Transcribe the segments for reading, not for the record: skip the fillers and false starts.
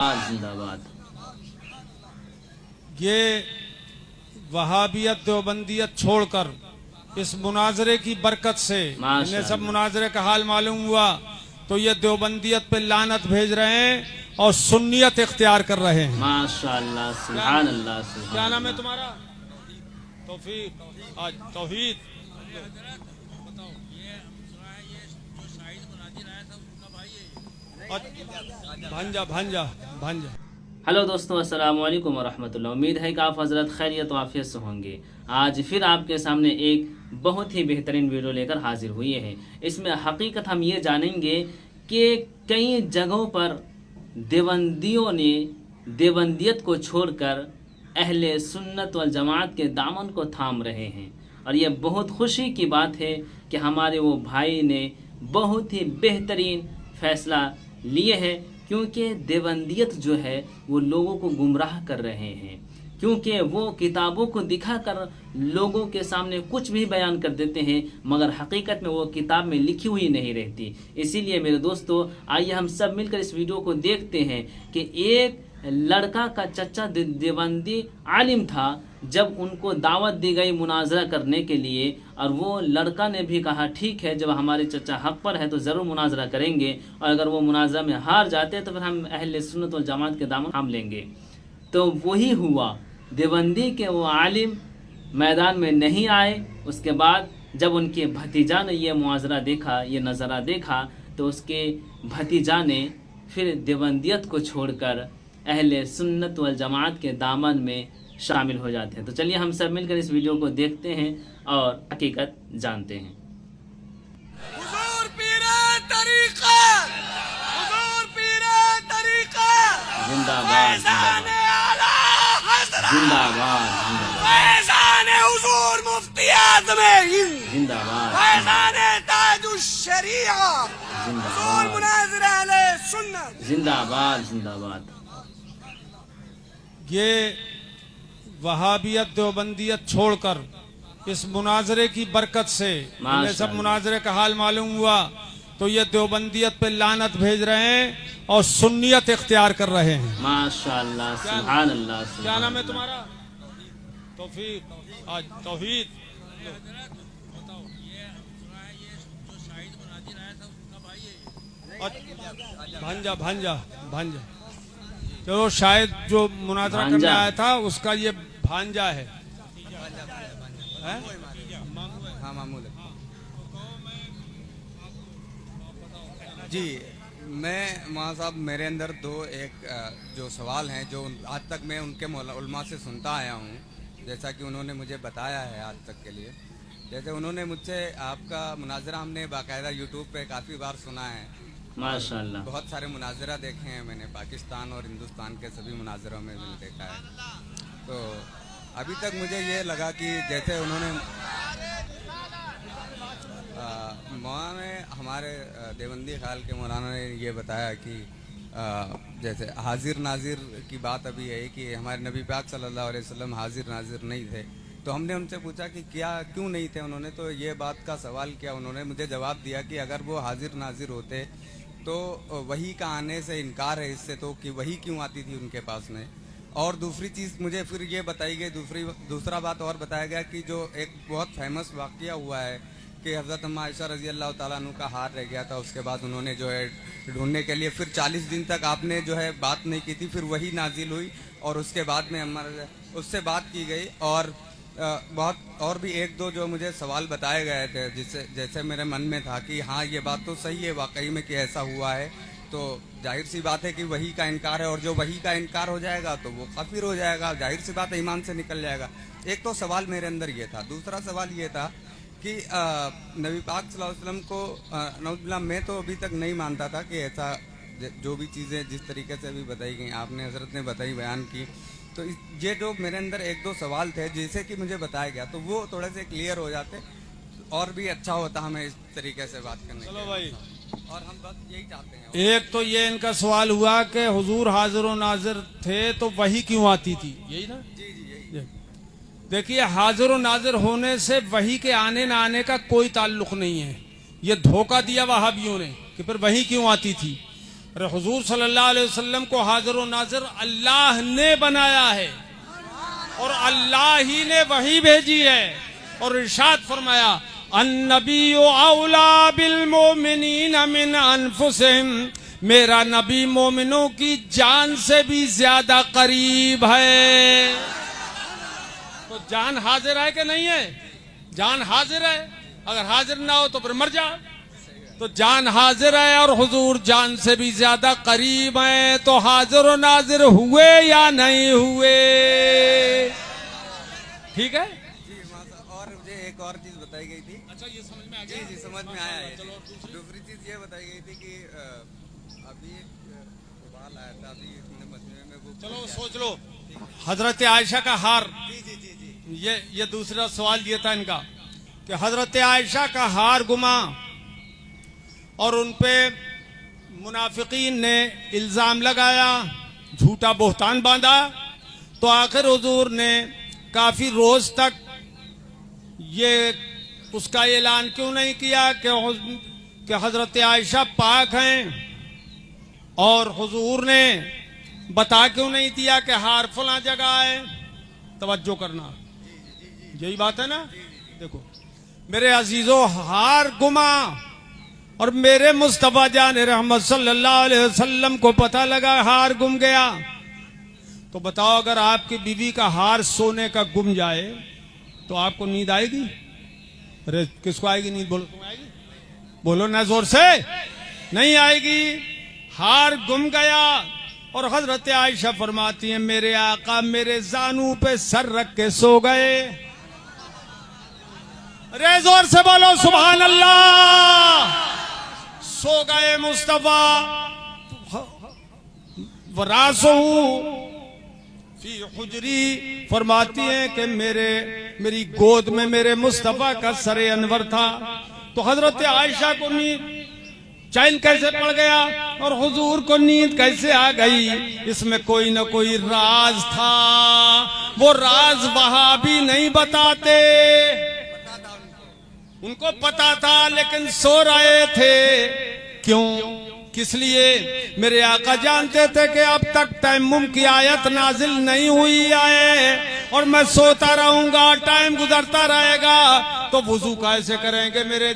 जिंदाबाद। ये वहाबियत देवबंदियत छोड़कर इस मुनाजरे की बरकत से इन्हें सब मुनाजरे का हाल मालूम हुआ तो ये देवबंदियत पे लानत भेज रहे हैं और सुन्नियत इख्तियार कर रहे हैं। माशाअल्लाह, सुभान अल्लाह। क्या नाम है तुम्हारा? तौफीक। आज तौहीद भांजा भांजा भांजा। हेलो दोस्तों, अस्सलाम वालेकुम वरहमतुल्लाह। उम्मीद है कि आप हजरत खैरियत वाफियत से होंगे। आज फिर आपके सामने एक बहुत ही बेहतरीन वीडियो लेकर हाजिर हुए हैं। इसमें हकीकत हम ये जानेंगे कि कई जगहों पर देवबंदियों ने देवबंदियत को छोड़कर अहले सुन्नत वल जमात के दामन को थाम रहे हैं और ये बहुत खुशी की बात है कि हमारे वो भाई ने बहुत ही बेहतरीन फैसला लिए हैं, क्योंकि देवबंदियत जो है वो लोगों को गुमराह कर रहे हैं, क्योंकि वो किताबों को दिखाकर लोगों के सामने कुछ भी बयान कर देते हैं मगर हकीकत में वो किताब में लिखी हुई नहीं रहती। इसीलिए मेरे दोस्तों, आइए हम सब मिलकर इस वीडियो को देखते हैं कि एक लड़का का चचा देवबंदी आलिम था। जब उनको दावत दी गई मुनाजरा करने के लिए और वो लड़का ने भी कहा ठीक है, जब हमारे चचा हक पर है तो ज़रूर मुनाजरा करेंगे और अगर वो मुनाजरा में हार जाते हैं तो फिर हम अहले सुन्नत वल जमात के दामन थाम लेंगे। तो वही हुआ, देवबंदी के वो आलिम मैदान में नहीं आए। उसके बाद जब उनके भतीजा ने ये मुआजरा देखा, ये नज़ारा देखा, तो उसके भतीजा ने फिर देवबंदियत को छोड़कर अहले सुन्नत वल जमात के दामन में शामिल हो जाते हैं। तो चलिए हम सब मिलकर इस वीडियो को देखते हैं और हकीकत जानते हैं। हुजूर पीरे तरीका, हुजूर पीरे तरीका, जिंदाबाद फैज़ान आला हज़रत, जिंदाबाद, फैज़ान हुजूर मुफ्ती आज़म हिंद, जिंदाबाद, फैज़ान ताजुश शरीया, हुजूर मुनाज़िर अहले सुन्नत, जिंदाबाद, जिंदाबाद। ये वहाबियत देवबंदियत छोड़कर इस मुनाजरे की बरकत से इन्हें सब मुनाजरे का हाल मालूम हुआ तो ये देवबंदियत पे लानत भेज रहे हैं और सुन्नियत इख्तियार कर रहे हैं। माशाअल्लाह, सुभान अल्लाह। क्या नाम है तुम्हारा? तौफीक। आज तौहीद। भांजा भांजा भांजा। चलो, शायद जो मुनाजरा करने आया था उसका ये भांजा है। हाँ, मामूल है जी। मैं वहाँ साहब, मेरे अंदर जो सवाल हैं जो आज तक मैं उनके उलमा से सुनता आया हूँ, जैसा कि उन्होंने मुझे बताया है आज तक के लिए। जैसे उन्होंने मुझसे आपका मुनाजरा हमने बाकायदा यूट्यूब पे काफ़ी बार सुना है, माशाअल्लाह। बहुत सारे मुनाजरा देखे हैं मैंने, पाकिस्तान और हिंदुस्तान के सभी मुनाजरों में मैंने देखा है। तो अभी तक मुझे ये लगा कि जैसे उन्होंने मौलाना ने हमारे देवबंदी ख्याल के मौलाना ने ये बताया कि जैसे हाजिर नाजिर की बात अभी है कि हमारे नबी पाक सल्लल्लाहु अलैहि वसल्लम हाजिर नाजिर नहीं थे। तो हमने उनसे पूछा कि क्यों नहीं थे उन्होंने, तो ये बात का सवाल किया। उन्होंने मुझे जवाब दिया कि अगर वो हाजिर नाजिर होते तो वही का आने से इनकार है इससे, तो कि वही क्यों आती थी उनके पास में। और दूसरी चीज़ मुझे फिर ये बताई गई, दूसरा बात और बताया गया कि जो एक बहुत फेमस वाक़या हुआ है कि हज़रत अम्मा आयशा रज़ी अल्लाह ताला अन्हु का हार रह गया था, उसके बाद उन्होंने जो है ढूंढने के लिए फिर 40 दिन तक आपने जो है बात नहीं की थी, फिर वही नाजिल हुई और उसके बाद में अम्मा उससे बात की गई। और बहुत और भी एक दो जो मुझे सवाल बताए गए थे, जिससे जैसे मेरे मन में था कि हाँ ये बात तो सही है वाकई में कि ऐसा हुआ है, तो जाहिर सी बात है कि वही का इनकार है और जो वही का इनकार हो जाएगा तो वो काफिर हो जाएगा, जाहिर सी बात है ईमान से निकल जाएगा। एक तो सवाल मेरे अंदर ये था। दूसरा सवाल ये था कि नबी पाक सल्लल्लाहु अलैहि वसल्लम को नौजुबिल्लाह मैं तो अभी तक नहीं मानता था कि ऐसा जो भी चीज़ें जिस तरीके से अभी बताई गई, आपने हजरत ने बताई, बयान की, तो ये जो मेरे अंदर एक दो सवाल थे जैसे कि मुझे बताया गया तो वो थोड़े से क्लियर हो जाते और भी अच्छा होता हमें इस तरीके से बात करने। चलो भाई, और हम बस यही चाहते हैं। एक तो ये इनका सवाल हुआ कि हुजूर हाजिर और नाजिर थे तो वही क्यों आती थी, यही ना? जी जी यही। देखिए, हाजिर और नाजिर होने से वही के आने ना आने का कोई ताल्लुक नहीं है। ये धोखा दिया वहाबियों ने कि फिर वही क्यों आती थी। अरे हुजूर सल्लल्लाहु अलैहि वसल्लम को हाजिर व नाजिर अल्लाह ने बनाया है और अल्लाह ही ने वही भेजी है। और इरशाद फरमाया अन्नबिय्यु औला बिल मोमिनीन मिन अनफुसिहिम, मेरा नबी मोमिनों की जान से भी ज्यादा करीब है। तो जान हाजिर है कि नहीं है? जान हाजिर है, अगर हाजिर ना हो तो फिर मर जाओ। तो जान हाजिर है और हुजूर जान से भी ज्यादा करीब हैं। तो हाजिर और नाजिर हुए या नहीं हुए? ठीक है जी माशा। और मुझे एक और चीज बताई गई थी। अच्छा, ये समझ में आ जी गया? जी समझ में आया है। चलो दूसरी चीज ये बताई गई थी कि अभी एक सवाल आया था अभी अपने मजमे में, वो चलो सोच लो। हजरत आयशा का हार, ये दूसरा सवाल ये था इनका कि हजरत आयशा का हार गुमा और उनपे मुनाफिकीन ने इल्जाम लगाया, झूठा बोहतान बांधा। तो आखिर हुजूर ने काफी रोज तक ये उसका ऐलान क्यों नहीं किया कि हजरत आयशा पाक हैं, और हुजूर ने बता क्यों नहीं दिया कि हार फला जगह है? तवज्जो करना, यही बात है ना। देखो मेरे अजीजों, हार गुमा और मेरे मुस्तफा जान रहमत सल्लल्लाहु अलैहि वसल्लम को पता लगा हार गुम गया। तो बताओ, अगर आपकी बीवी का हार सोने का गुम जाए तो आपको नींद आएगी? अरे किसको आएगी नींद? बोलो, तुम आएगी? बोलो ना जोर से। नहीं आएगी। हार गुम गया और हजरत आयशा फरमाती हैं मेरे आका मेरे जानू पे सर रख के सो गए। अरे जोर से बोलो सुभान अल्लाह। सो गए मुस्तफा वरासहू फी हुजरी, फरमाती हैं कि मेरी गोद में मेरे मुस्तफा का सरे अनवर था। तो हजरत आयशा को नींद चैन कैसे पड़ गया और हुजूर को नींद कैसे आ गई? इसमें कोई न कोई राज था। वो राज वहाबी नहीं बताते, उनको पता था लेकिन सो रहे थे। क्यों, किस लिए? मेरे आका जानते थे कि अब तक तयम्मुम की आयत नाजिल नहीं हुई है और मैं सोता रहूंगा, टाइम गुजरता रहेगा, तो वुजू कैसे करेंगे मेरे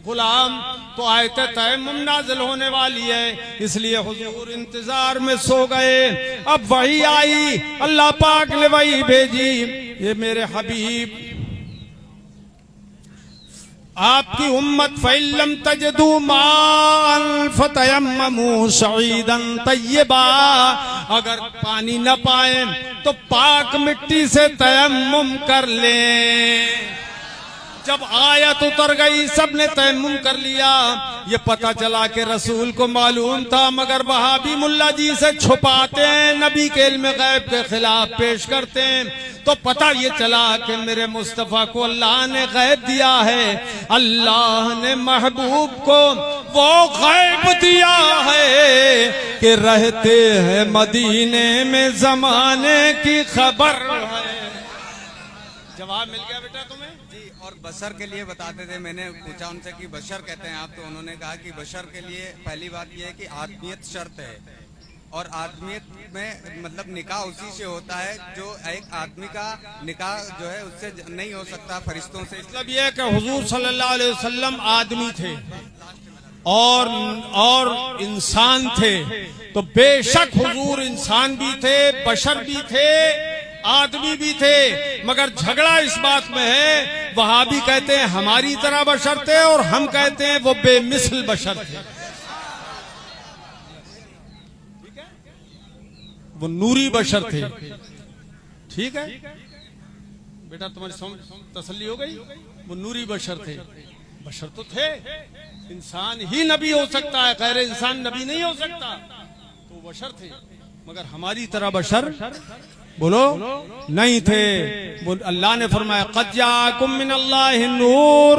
गुलाम? तो आयत तयम्मुम नाजिल होने वाली है, इसलिए हुजूर इंतजार में सो गए। अब वही आई, अल्लाह पाक ने वही भेजी। ये मेरे हबीब आपकी उम्मत फइल्लम तजदू माल फतयम्ममू सईदन तय्यबा, अगर पानी न पाए तो पाक मिट्टी से तयम्मुम कर लें। जब आयत उतर गई सबने तयम्मुम कर लिया। ये पता चला कि रसूल को मालूम था, मगर वहाबी मुल्ला जी से छुपाते हैं, नबी के इल्म गैब के खिलाफ पेश करते हैं। तो पता ये चला कि मेरे मुस्तफा को अल्लाह ने गैब दिया है। अल्लाह ने महबूब को वो गैब दिया है कि रहते हैं मदीने में जमाने की खबर है। जवाब मिल गया बेटा तुम्हें? जी। और बशर के लिए बताते थे, मैंने पूछा उनसे कि बशर कहते हैं आप, तो उन्होंने कहा कि बशर के लिए पहली बात यह है कि आदमियत शर्त है, और आदमियत में मतलब निकाह उसी से होता है जो एक आदमी का निकाह जो है उससे नहीं हो सकता फरिश्तों से। मतलब यह कि हुजूर सल्लल्लाहु अलैहि वसल्लम आदमी थे और इंसान थे। तो बेशक हुजूर इंसान भी थे, बशर भी थे, आदमी भी थे, मगर झगड़ा इस बात में है, वहाबी कहते हैं हमारी तरह बशर थे और हम कहते हैं वो बेमिसल बशर थे। वो नूरी बशर थे। ठीक है बेटा, तुम्हारी तसल्ली हो गई? वो नूरी बशर थे। बशर तो थे, इंसान ही नबी हो सकता है, गैर इंसान नबी नहीं हो सकता। तो बशर थे, मगर हमारी तरह बशर बोलो नहीं थे। अल्लाह ने फरमाया क़द जाअकुम मिनल्लाहि नूर,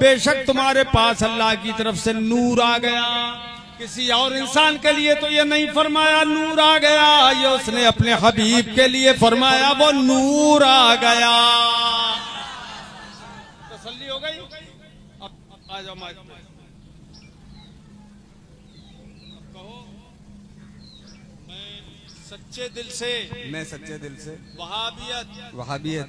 बेशक तुम्हारे पास अल्लाह की तरफ से नूर आ गया। किसी और इंसान के लिए तो ये नहीं फरमाया नूर आ गया, ये उसने अपने हबीब के लिए फरमाया वो नूर आ गया। तसल्ली हो गई? अब आ जाओ माइक पे। कहो सच्चे दिल से मैं सच्चे दिल से वहाबियत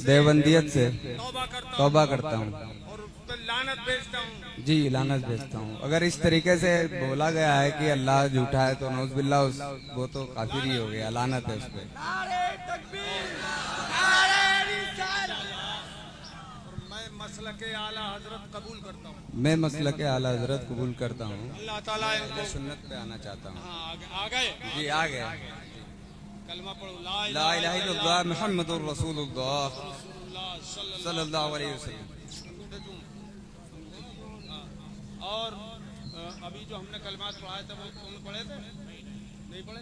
देवबंदियत से तौबा तौबा करता हूँ और उस पर लानत भेजता हूँ। जी लानत भेजता हूँ। अगर इस तरीके से बोला गया है कि अल्लाह झूठा है तो नौज़बिल्लाह वो तो काफिर ही हो गया, लानत है उस पर। नारे तकबीर, नारे रिसालत। और मैं मसलके आला हजरत कबूल करता हूँ। मैं मसलके आला हजरत कबूल करता हूँ। अल्लाह ताला इनको सुन्नत पे आना चाहता हूँ। हाँ, आ गए जी आ गए। कलमा पढ़ो, ला इलाहा इल्लल्लाह मुहम्मदुर रसूलुल्लाह सल्लल्लाहु अलैहि वसल्लम। और अभी जो हमने कलमात पढ़ाए थे वो तुमने पढ़े थे? नहीं पढ़े?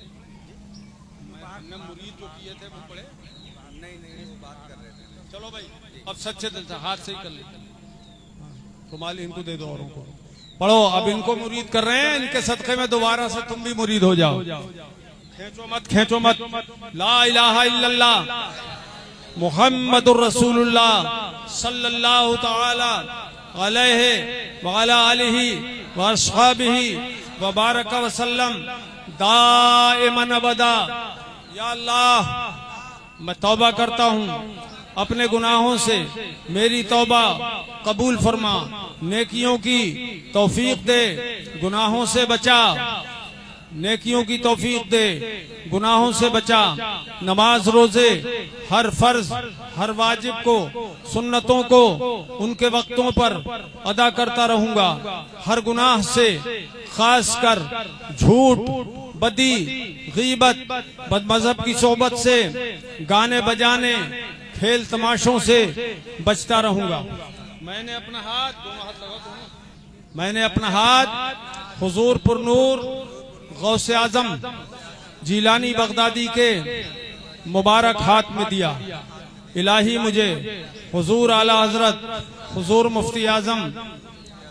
हमने मुरीद जो किए थे वो पढ़े? नहीं वो बात कर रहे थे। चलो भाई, अब सच्चे दिल से हाथ से ही कर ले। रुमाल इनको दे दो औरों को। पढ़ो, अब इनको मुरीद कर रहे हैं, इनके सदक़े में दोबारा से तुम भी मुरीद हो जाओ। खींचो मत। ला इलाहा इल्लल्लाह मुहम्मदुर रसूलुल्लाह सल्लल्लाहु तआला अलैहि व अला आलिहि व अस्हाबिहि व बारक व सल्लम दाइमन अबदा। या अल्लाह, मैं तौबा करता हूँ अपने गुनाहों से, मेरी तौबा कबूल फरमा, नेकियों की तौफीक दे, गुनाहों से बचा, नेकियों की तौफीक दे, गुनाहों से बचा। नमाज रोजे हर फर्ज हर वाजिब को, सुन्नतों को उनके वक्तों पर अदा करता रहूंगा। हर गुनाह से, खास कर झूठ, बदी, गीबत, बदमज़हब की सोबत से, गाने बजाने, खेल तमाशों से बचता रहूंगा। मैंने अपना हाथ, दोनों हाथ लगा दो। मैंने अपना हाथ हुजूर पुरनूर गौसे आजम जीलानी बगदादी के मुबारक हाथ में दिया। इलाही मुझे हुजूर आला हजरत हुजूर मुफ्ती आजम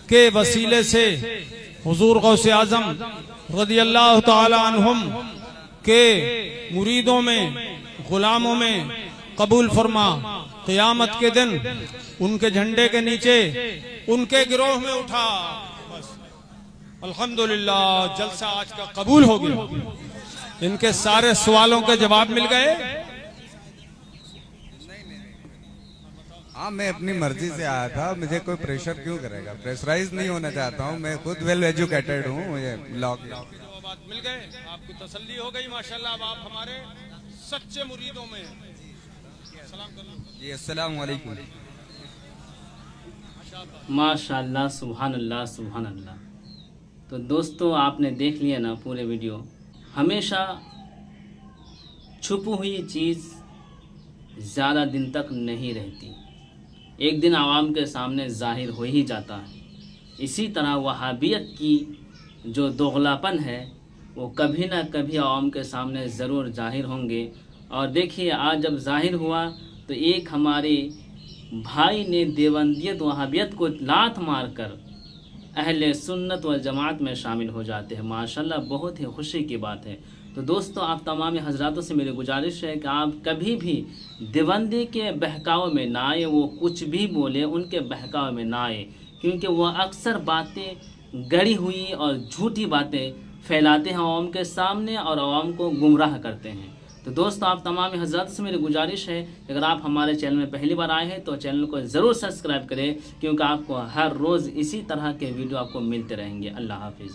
के वसीले से हुजूर गौसे आजम रदियल्लाहु ताला अन्हुम के मुरीदों में, गुलामों में कबूल फरमा। क़यामत के दिन उनके झंडे के नीचे, उनके गिरोह में उठा। बस अल्हम्दुलिल्लाह, जलसा आज का कबूल हो गया। इनके सारे सवालों के जवाब मिल गए। हाँ, मैं अपनी मर्जी से आया था, मुझे कोई प्रेशर क्यों करेगा? प्रेशराइज नहीं होना चाहता हूँ, मैं खुद वेल एजुकेटेड हूँ। मुझे लॉ बात मिल गए, आपकी तसल्ली हो गई। माशाल्लाह, अब आप हमारे सच्चे मुरीदों में हैं। सलाम कर लो जी। अस्सलाम वालेकुम। माशाल्लाह, सुभान अल्लाह, सुभान अल्लाह। तो दोस्तों, आपने देख लिया ना पूरे वीडियो। हमेशा छुपी हुई चीज़ ज़्यादा दिन तक नहीं रहती, एक दिन आवाम के सामने ज़ाहिर हो ही जाता है। इसी तरह वहाबियत की जो दोगलापन है वो कभी ना कभी आवाम के सामने ज़रूर ज़ाहिर होंगे। और देखिए, आज जब ज़ाहिर हुआ तो एक हमारे भाई ने देवबंदियत वहाबियत को लात मारकर अहले सुन्नत व जमात में शामिल हो जाते हैं। माशाल्लाह, बहुत ही खुशी की बात है। तो दोस्तों, आप तमाम हजरातों से मेरी गुजारिश है कि आप कभी भी देवबंदी के बहकावे में ना आए। वो कुछ भी बोले, उनके बहकावे में ना आए, क्योंकि वह अक्सर बातें गढ़ी हुई और झूठी बातें फैलाते हैं आवाम के सामने और आवाम को गुमराह करते हैं। तो दोस्तों, आप तमाम हजरात से मेरी गुजारिश है, अगर आप हमारे चैनल में पहली बार आए हैं तो चैनल को ज़रूर सब्सक्राइब करें, क्योंकि आपको हर रोज़ इसी तरह के वीडियो आपको मिलते रहेंगे। अल्लाह हाफिज़।